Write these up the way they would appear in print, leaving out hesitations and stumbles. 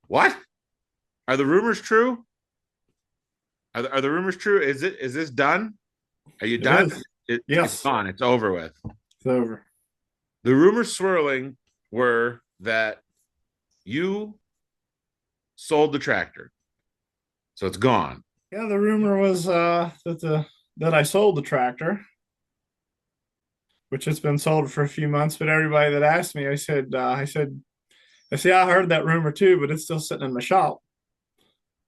What? Are the rumors true? Are the rumors true? Is this done? Are you It done? is. It's Yes, gone. It's over with. it's over. The rumors swirling were that you sold the tractor, so it's gone. Yeah, the rumor was that I sold the tractor, which has been sold for a few months. But everybody that asked me, I said, yeah, I heard that rumor too, but it's still sitting in my shop,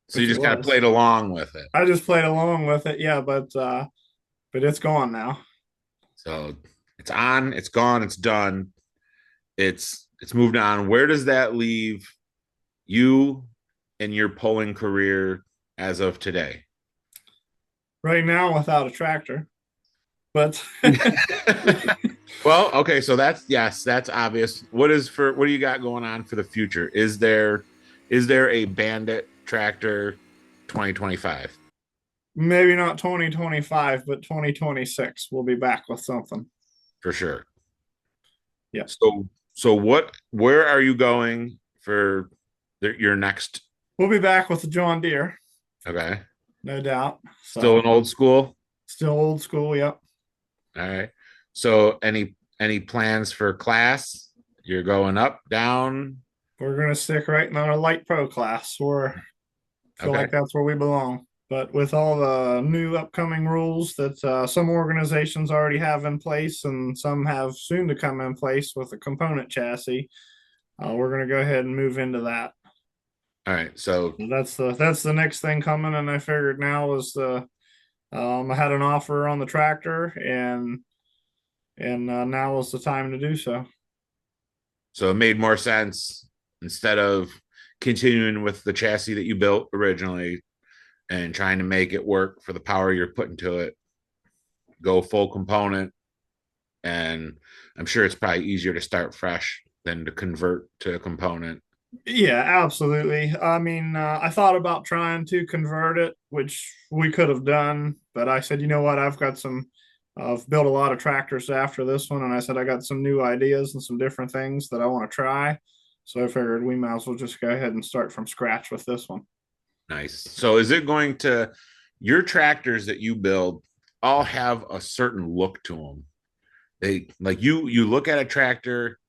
So you which it just kind of was. played along with it. I just played along with it, yeah, but it's gone now. So it's on, it's gone, it's done. It's moved on. Where does that leave you and your pulling career as of today? Right now, without a tractor, but Well, okay, so that's yes, that's obvious. What do you got going on for the future? Is there a Bandit tractor 2025 maybe not 2025, but 2026, we'll be back with something. for sure? Yeah, So where are you going for your next? we'll be back with the John Deere, Okay, no doubt. still So an old school. still old school. Yep. All right. So any plans for class? You're going up, down? We're going to stick right in our light pro class. We're feel Okay. like that's where we belong. But with all the new upcoming rules that some organizations already have in place and some have soon to come in place with a component chassis, we're going to go ahead and move into that. All right. So That's the next thing coming. And I figured now was the I had an offer on the tractor and now was the time to do so. so it made more sense instead of continuing with the chassis that you built originally and trying to make it work for the power you're putting to it. Go full component, and I'm sure it's probably easier to start fresh than to convert to a component. Yeah, absolutely. I mean, I thought about trying to convert it, which we could have done, but I said, you know what? I've built a lot of tractors after this one, and I said, I got some new ideas and some different things that I want to try. So I figured we might as well just go ahead and start from scratch with this one. Nice. So is it going to your tractors that you build all have a certain look to them? They like you look at a tractor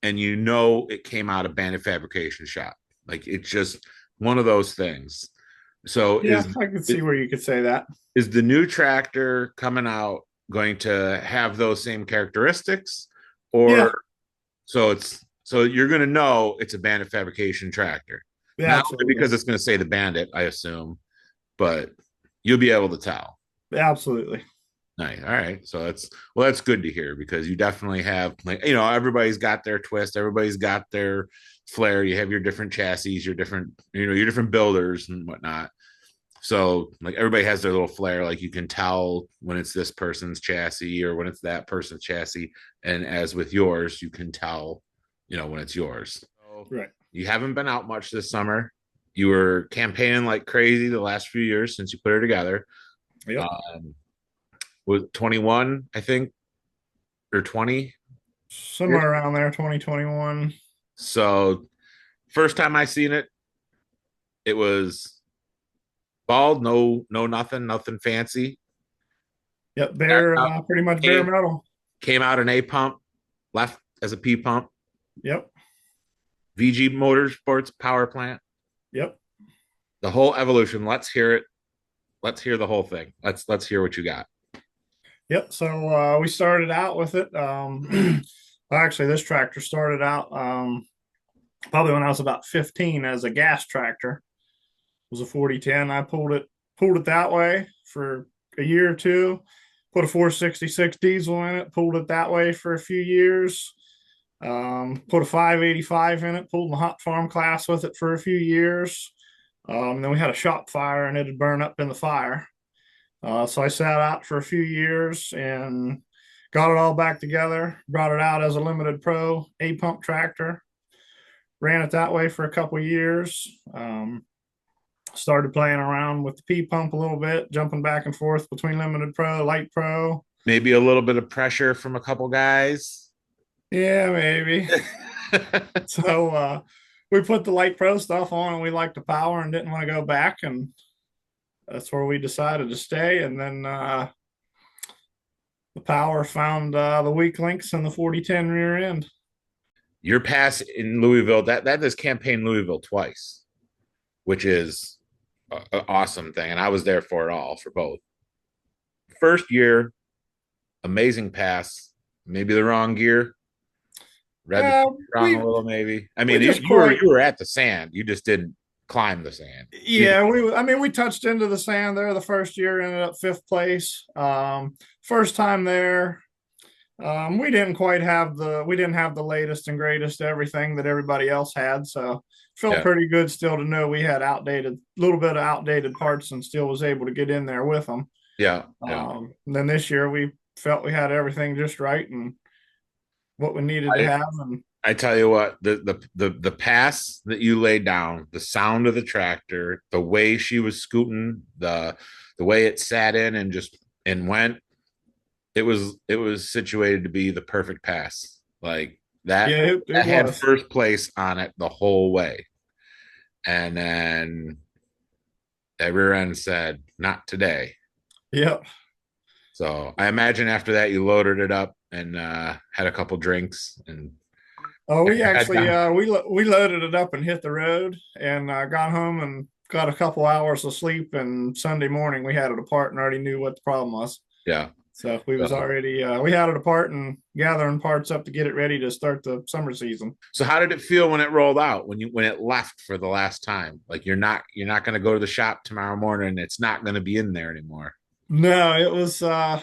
and you know it came out of Bandit Fabrication shop. Like it's just one of those things. So Yeah, I could see where you could say that. is the new tractor coming out going to have those same characteristics, Yeah, or so you're going to know it's a Bandit Fabrication tractor, yeah, not only absolutely. because it's going to say the Bandit, I assume, but you'll be able to tell. Absolutely. Nice. All right. So that's good to hear because you definitely have like everybody's got their twist, everybody's got their flair. You have your different chassis, your different your different builders and whatnot. So like everybody has their little flair. Like you can tell when it's this person's chassis or when it's that person's chassis. And as with yours, you can tell, when it's yours. So Right. you haven't been out much this summer. You were campaigning like crazy the last few years since you put her together. Yep. Um, was 21, I think, or 20. Somewhere around there, 2021. So first time I seen it, it was bald, no nothing fancy. Yep. Bare, pretty much bare Came, metal. came out an A pump, left as a P pump. Yep. VG Motorsports power plant. Yep. The whole evolution. Let's hear it. Let's hear the whole thing. Let's hear what you got. Yep. So we started out with it. Well, actually, this tractor started out probably when I was about 15 as a gas tractor. It was a 4010. I pulled it that way for a year or two. Put a 466 diesel in it. Pulled it that way for a few years. Put a 585 in it. Pulled the hot farm class with it for a few years. Then we had a shop fire and it had burned up in the fire. So I sat out for a few years and got it all back together, brought it out as a limited pro A pump tractor, ran it that way for a couple of years. Started playing around with the P pump a little bit, jumping back and forth between limited pro, light pro. Maybe a little bit of pressure from a couple guys. Yeah, maybe. So we put the Light Pro stuff on, and we liked the power and didn't want to go back, and that's where we decided to stay. And then the power found the weak links in the 4010 rear end. Your pass in Louisville, that is campaign Louisville twice, which is an awesome thing. And I was there for it all, for both. First year, amazing pass. Maybe the wrong gear. Read the wrong a We little, maybe. I we mean, just you quite were at the sand. You just didn't climb the sand. Yeah, we touched into the sand there the first year, ended up fifth place. First time there, we didn't have the latest and greatest everything that everybody else had, so felt Yeah, pretty good still to know we had little bit of outdated parts and still was able to get in there with them. yeah, yeah. Then this year we felt we had everything just right and what we needed to I, have, and I tell you what, the pass that you laid down, the sound of the tractor, the way she was scooting, the way it sat in and just and went, it was situated to be the perfect pass. Like that, yeah, it that had was. first place on it the whole way. And then that rear end said, not today. Yep. So I imagine after that you loaded it up and had a couple drinks and Oh, we head actually down. we loaded it up and hit the road, and got home and got a couple hours of sleep. And Sunday morning we had it apart and already knew what the problem was. Yeah. So we was So, already we had it apart and gathering parts up to get it ready to start the summer season. so how did it feel when it rolled out, when it left for the last time? Like you're not going to go to the shop tomorrow morning. It's not going to be in there anymore. No, it was I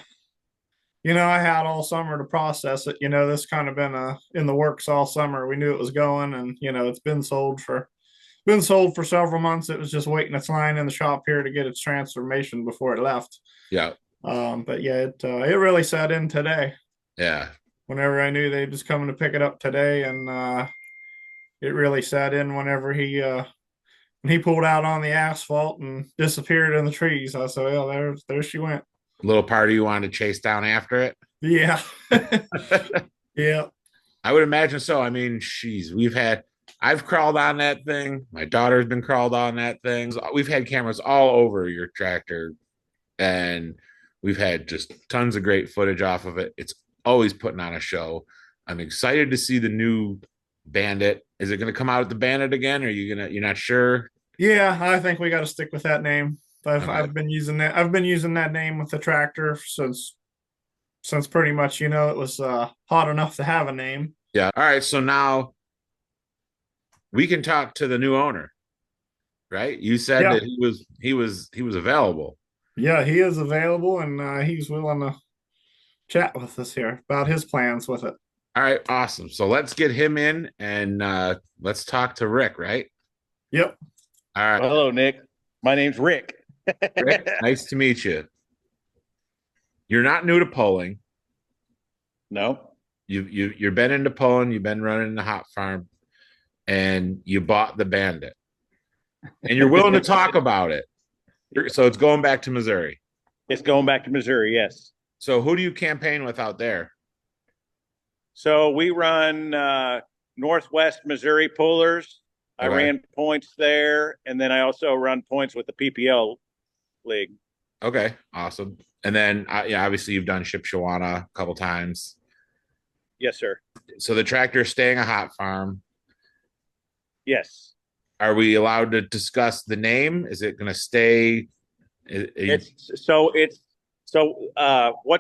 had all summer to process it. This kind of been in the works all summer. We knew it was going, and it's been sold for several months. It was just waiting its line in the shop here to get its transformation before it left. Yeah. But yeah, it really set in today. Yeah. Whenever I knew they was coming to pick it up today, and it really set in when he pulled out on the asphalt and disappeared in the trees. I said, "Well, there she went." Little party you wanted to chase down after it. Yeah, yeah, I would imagine so. I mean, she's I've crawled on that thing. My daughter's been crawled on that thing. We've had cameras all over your tractor and we've had just tons of great footage off of it. It's always putting on a show. I'm excited to see the new Bandit. Is it going to come out at the Bandit again? Or you're not sure? yeah. I think we got to stick with that name. Okay. I've been using that. I've been using that name with the tractor since pretty much it was hot enough to have a name. Yeah. All right. So now we can talk to the new owner, right? You said Yeah, that he was available. yeah. He is available, and he's willing to chat with us here about his plans with it. All right, awesome. So let's get him in and let's talk to Rick, right? Yep. All right, Well, hello, Nick. My name's Rick. Rick, nice to meet you. You're not new to polling. No. You've been into polling, you've been running the hot farm, and you bought the Bandit. And you're willing to talk about it. So it's going back to Missouri. It's going back to Missouri, yes. So who do you campaign with out there? So we run Northwest Missouri Pullers. I Okay. ran points there, and then I also run points with the PPL League. Okay, awesome. And then yeah, obviously you've done Shipshawana a couple times. Yes, sir. So the tractor is staying a hot farm. Yes. Are we allowed to discuss the name? Is it going to stay? What's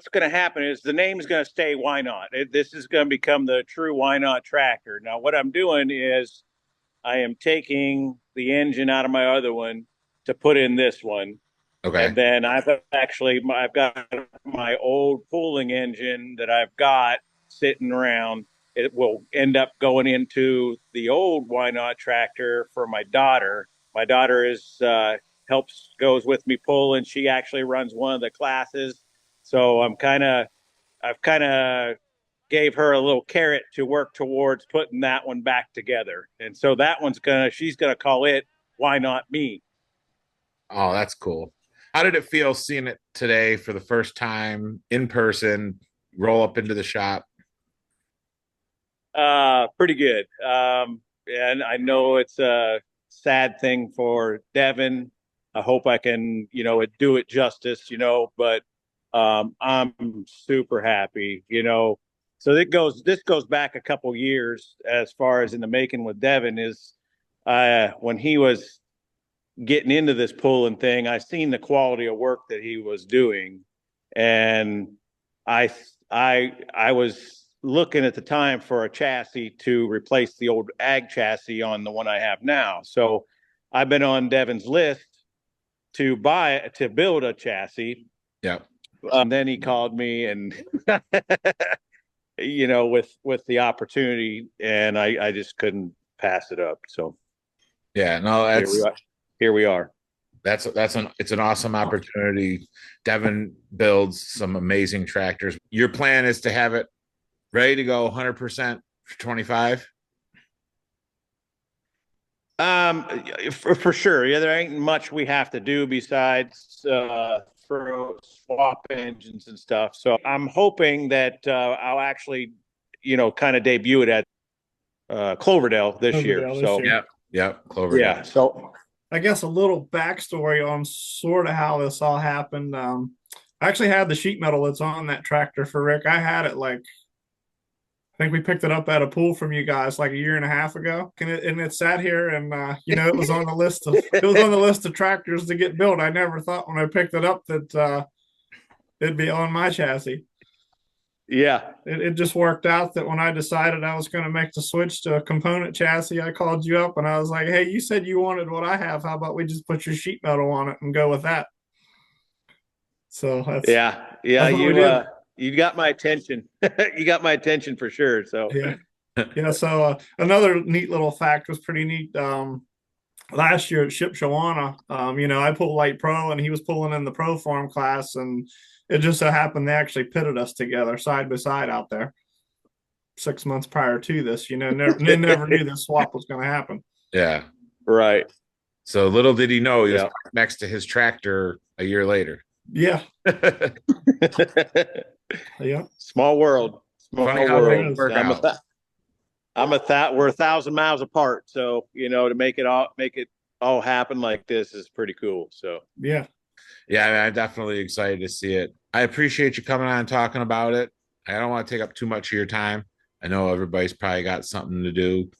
going to happen is the name's going to stay Why Not. This is going to become the true Why Not tractor. Now, what I'm doing is I am taking the engine out of my other one to put in this one. Okay. And then I've got my old pulling engine that I've got sitting around. It will end up going into the old Why Not tractor for my daughter. My daughter goes with me pulling. She actually runs one of the classes. So I've kind of gave her a little carrot to work towards putting that one back together. And so she's gonna call it Why Not Me. Oh, that's cool. How did it feel seeing it today for the first time in person, roll up into the shop? Pretty good. and I know it's a sad thing for Devin. I hope I can, do it justice, but I'm super happy, So this goes back a couple years as far as in the making with Devin is when he was getting into this pulling thing, I seen the quality of work that he was doing, and I I was looking at the time for a chassis to replace the old ag chassis on the one I have now. So I've been on Devin's list to build a chassis. Yeah. Then he called me and with the opportunity, and I just couldn't pass it up. So yeah, no, here we are. It's an awesome opportunity. Devin builds some amazing tractors. Your plan is to have it ready to go 100% for 25. For sure. Yeah, there ain't much we have to do besides for swap engines and stuff. So I'm hoping that I'll actually, kind of debut it at Cloverdale this year. So yeah, Cloverdale. Yeah. So I guess a little backstory on sort of how this all happened. I actually had the sheet metal that's on that tractor for Rick. I had it I think we picked it up at a pool from you guys like a year and a half ago, and it sat here, and it was on the list of tractors to get built. I never thought when I picked it up that it'd be on my chassis. Yeah, it just worked out that when I decided I was going to make the switch to a component chassis, I called you up and I was like, "Hey, you said you wanted what I have. How about we just put your sheet metal on it and go with that?" So that's you got my attention. You got my attention for sure. So yeah. So another neat little fact was pretty neat. Last year at Ship Shawana, I pulled light pro and he was pulling in the pro form class, and it just so happened they actually pitted us together side by side out there 6 months prior to this. Never knew this swap was going to happen. Yeah. Right. So little did he know he was next to his tractor a year later. Yeah. Yeah. Small world. Funny how things work out. We're 1,000 miles apart. So, to make it all happen like this is pretty cool. So, yeah. Yeah, I'm definitely excited to see it. I appreciate you coming on and talking about it. I don't want to take up too much of your time. I know everybody's probably got something to do.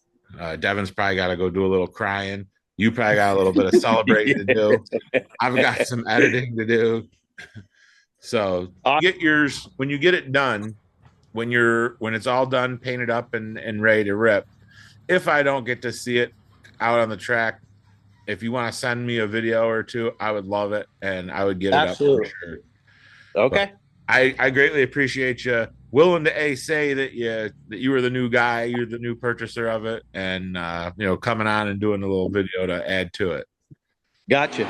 Devin's probably got to go do a little crying. You probably got a little bit of celebrating to do. I've got some editing to do. So get yours when you get it done, when it's all done, painted up and ready to rip. If I don't get to see it out on the track, if you want to send me a video or two, I would love it, and I would get it up for sure. Okay. But I greatly appreciate you willing to say that you were the new guy, you're the new purchaser of it, and coming on and doing a little video to add to it. Gotcha.